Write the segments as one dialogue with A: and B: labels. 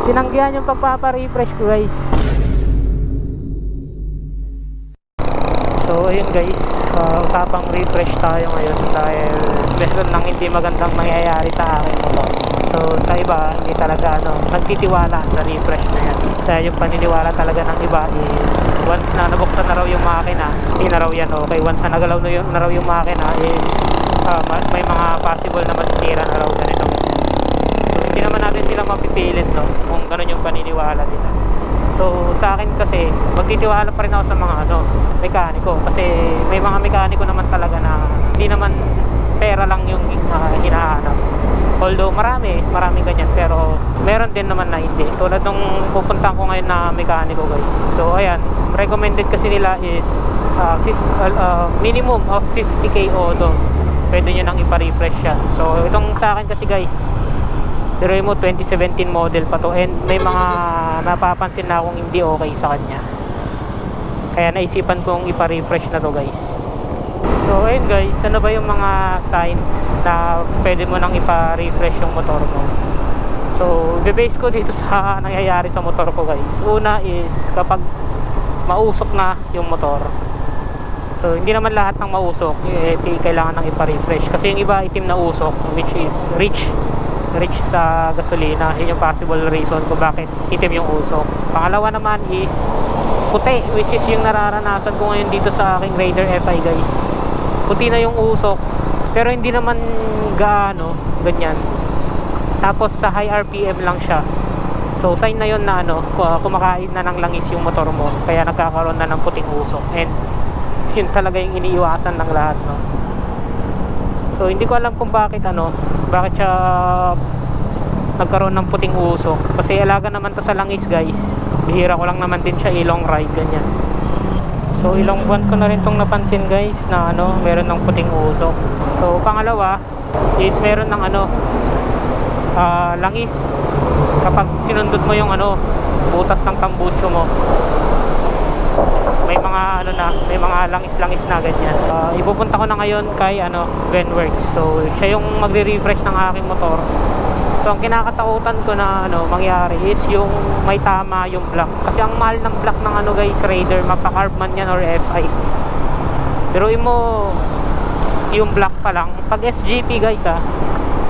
A: tinanggihan yung pagpapa-refresh ko guys. So ayun guys, usapang refresh tayo ngayon dahil meron nang hindi magandang mangyayari sa akin motor. So sa iba hindi talaga nagtitiwala sa refresh na yan. Dahil yung paniniwala talaga ng iba is once na nabuksan na raw yung makina, hindi na raw yan okay. Once na nagalaw na raw yung makina is may mga possible na masisira na raw ganito. So hindi naman natin sila mapipilit kung ganun yung paniniwala nila. So sa akin kasi magtitiwala pa rin ako sa mga mekaniko kasi may mga mekaniko naman talaga na hindi naman pera lang yung hinahanap. Although marami ganyan, pero meron din naman na hindi. Tulad nung pupuntahan ko ngayon na mekaniko guys. So ayan, recommended kasi nila is minimum of 50k auto. Pwede nyo nang ipa-refresh yan. So itong sa akin kasi guys, pero mo 2017 model pa to, and may mga napapansin na akong hindi okay sa kanya. Kaya naisipan kong ipa-refresh na to guys. So ayun guys, ano ba yung mga sign na pwede mo nang ipa-refresh yung motor mo? So base ko dito sa nangyayari sa motor ko guys. Una is kapag mausok na yung motor. So hindi naman lahat ng mausok kailangan nang ipa-refresh. Kasi yung iba itim na usok, which is rich sa gasolina. Yun yung possible reason kung bakit itim yung usok. Pangalawa naman is puti, which is yung nararanasan ko ngayon dito sa aking Raider FI guys. Puti na yung usok pero hindi naman ganyan. Tapos sa high RPM lang siya. So sign na yun na kumakain na ng langis yung motor mo, kaya nagkakaroon na ng puting usok. And yun talaga yung iniiwasan ng lahat So hindi ko alam kung bakit siya nagkaroon ng puting usok. Kasi alaga naman to sa langis guys. Bihira ko lang naman din siya ilong ride ganyan. So ilang buwan ko na rin tong napansin guys na meron ng puting usok. So pangalawa is meron ng langis kapag sinundot mo yung butas ng tambucho mo. May mga may mga langis-langis na ganyan. Ipupunta ko na ngayon kay Venworks. So siya yung magre-refresh ng aking motor. So ang kinakatakutan ko na mangyari is yung may tama yung block. Kasi ang mahal ng block ng guys, Raider, mapa-carb man yan or FI. Pero yung block pa lang, pag SGP guys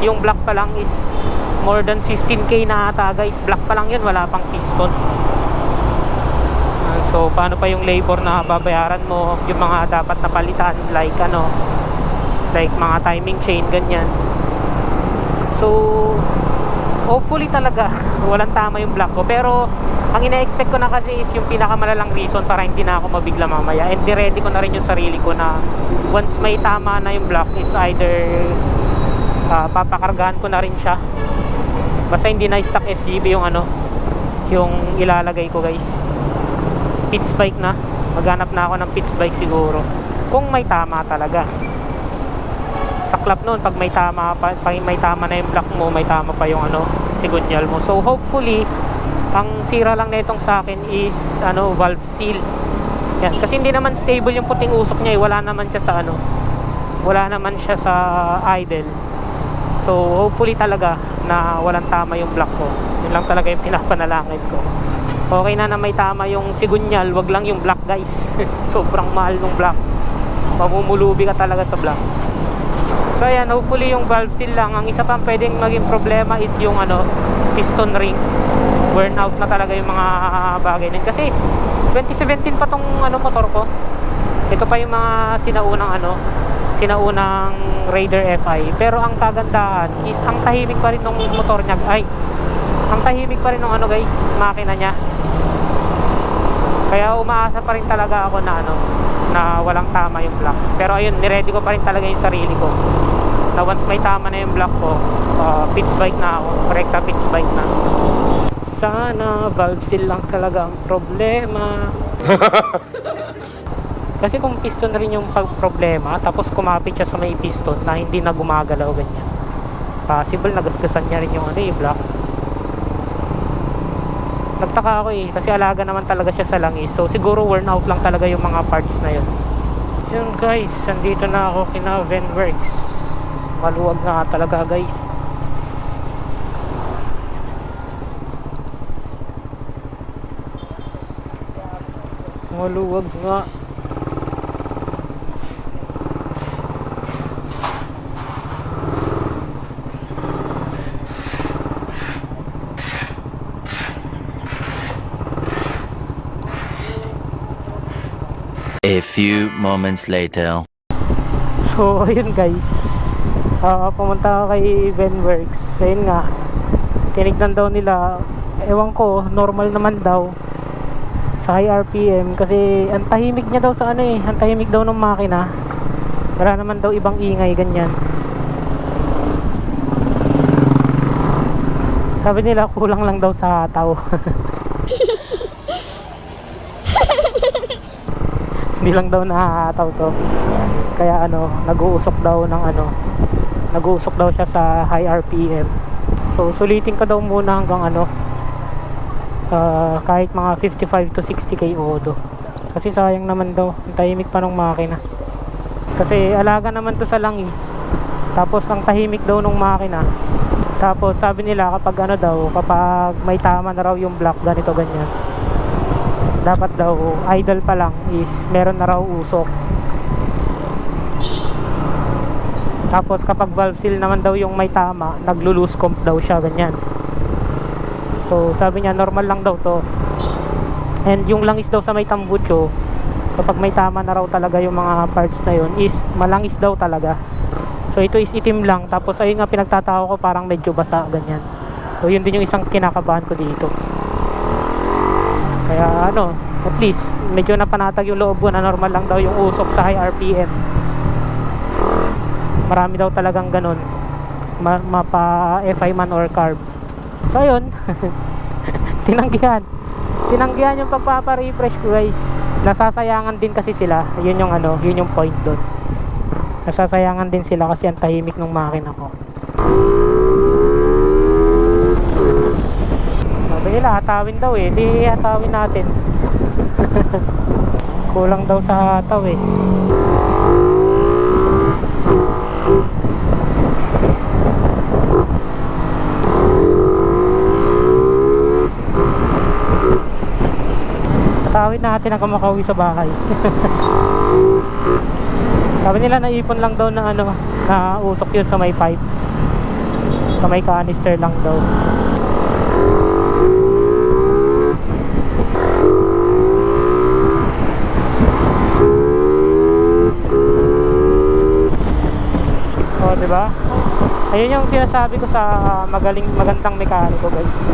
A: yung block pa lang is more than 15k na ata guys. Block pa lang yun, wala pang piston. So paano pa yung labor na babayaran mo, yung mga dapat na palitan like like mga timing chain ganyan. So hopefully talaga walang tama yung block ko, pero ang ina-expect ko na kasi is yung pinakamalalang reason para hindi na ako mabigla mamaya, and ready ko na rin yung sarili ko na once may tama na yung block is either papakargahan ko na rin siya, basta hindi na stock SGB yung ilalagay ko guys. Pit bike na, maghanap na ako ng pit bike siguro kung may tama talaga. Sa club noon pag may tama na yung block mo, may tama pa yung sigunyal mo. So hopefully ang sira lang na itong sa akin is valve seal. Yan, kasi hindi naman stable yung puting usok niya, wala naman siya sa idle. So hopefully talaga na walang tama yung block ko. Yun lang talaga yung pinapanalangin ko. Okay na may tama yung sigunyal, wag lang yung block guys. Sobrang mahal ng block, mamumulubi ka talaga sa block. So ayan, hopefully yung valve seal lang. Ang isa pang pwedeng maging problema is yung piston ring. Burn out na talaga yung mga bagay nun. Kasi 2017 pa tong motor ko. Ito pa yung mga sinaunang Raider FI. Pero ang kagandahan is ang tahimik pa rin ng motor niya. Ang tahimik pa rin ng guys, makina niya. Kaya umaasa pa rin talaga ako na walang tama yung block. Pero ayun, niready ko pa rin talaga yung sarili ko na once may tama na yung block ko, pitch bike na ako, rekta pitch bike na. Sana valve seal lang talaga ang problema. Kasi kung piston rin yung problema, tapos kumapit siya sa may piston na hindi na gumagalaw ganyan, possible nagasgasan niya rin yung block. Nagtaka ako kasi alaga naman talaga siya sa langis. So siguro worn out lang talaga yung mga parts na yun. Yun guys, nandito na ako kina Venworks. Maluwag na talaga guys. Maluwag nga.
B: A few moments later.
A: So ayun guys, pumunta ako kay Benworks. Ayun nga, tinignan daw nila, ewan ko, normal naman daw sa high RPM kasi ang tahimik niya daw sa ano eh, ang tahimik daw ng makina. Wala naman daw ibang ingay, ganyan. Sabi nila kulang lang daw sa hataw. Hindi lang daw nakahataw to. Kaya ano, nag-uusok daw siya sa high RPM. So sulitin ko daw muna hanggang ano, kahit mga 55 to 60 km. Kasi sayang naman daw, ang tahimik pa ng makina. Kasi alaga naman to sa langis. Tapos ang tahimik daw ng makina. Tapos sabi nila kapag ano daw, kapag may tama na raw yung block, ganito ganyan, dapat daw idle pa lang is meron na raw usok. Tapos kapag valve seal naman daw yung may tama, naglo-loose comp daw siya, ganyan. So sabi niya normal lang daw to. And yung langis daw sa may tambucho, kapag may tama na raw talaga yung mga parts na yun, is malangis daw talaga. So ito is itim lang. Tapos ayun nga pinagtatao ko, parang medyo basa, ganyan. So yun din yung isang kinakabahan ko dito. Kaya ano, at least medyo napanatag yung loob ko na normal lang daw yung usok sa high RPM. Marami daw talagang ganun, mapa FI man or carb. So ayun. tinanggihan yung pagpapa-refresh ko guys. Nasasayangan din kasi sila. Yun yung ano, yun yung point doon. Nasasayangan din sila kasi ang tahimik ng makina ko. Sabi nila hatawin daw eh, di hatawin natin. Kulang daw sa hataw eh. Hatawin natin hanggang makauwi sa bahay. Sabi nila naipon lang daw na ano, na usok yun sa may pipe, sa may canister lang daw. Oh, di ba? Ayun yung sinasabi ko sa magandang mekaniko, guys.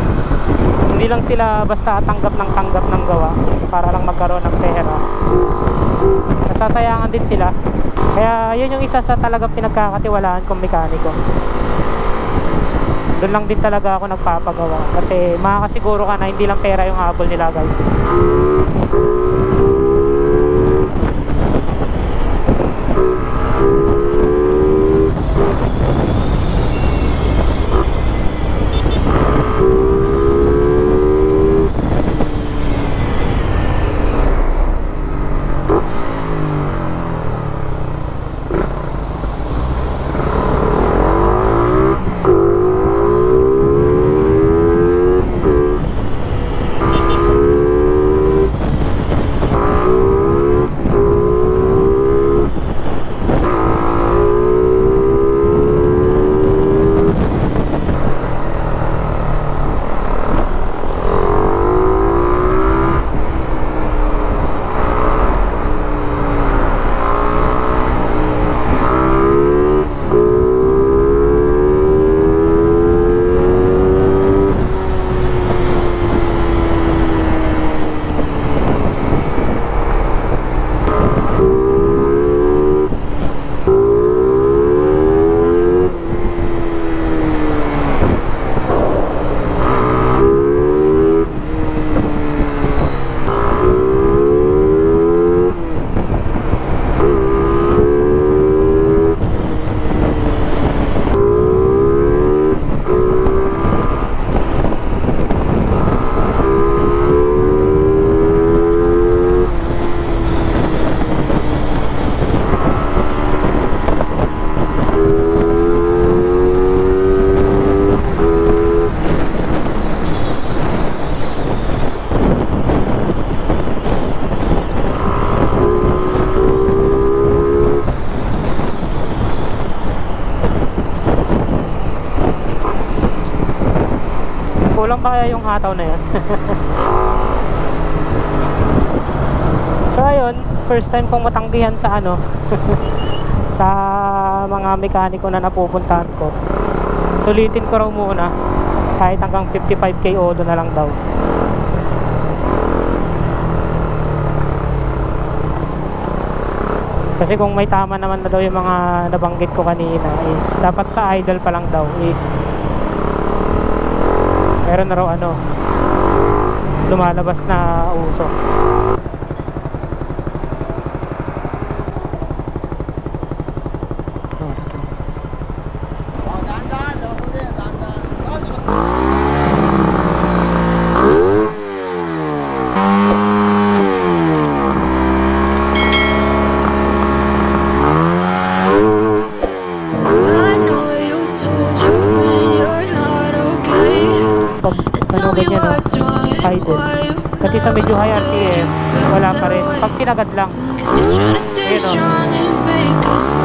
A: Hindi lang sila basta tanggap ng gawa para lang magkaroon ng pera. Nasasayangan din sila. Kaya yun yung isa sa talagang pinagkakatiwalaan kong mekaniko. Doon lang din talaga ako nagpapagawa kasi makakasiguro ka na hindi lang pera yung habol nila, guys. ba kaya yung hataw na yan? So ayun, first time kong matanggihan sa ano sa mga mekaniko na napupuntahan ko. Sulitin ko raw muna kahit hanggang 55k odo na lang daw. Kasi kung may tama naman na daw yung mga nabanggit ko kanina is dapat sa idle pa lang daw is meron na raw ano lumalabas na uso. Pag ano ganyan no, idle. Pati sa medyo high RPM, wala pa rin. Pag sinagad lang, ayun o.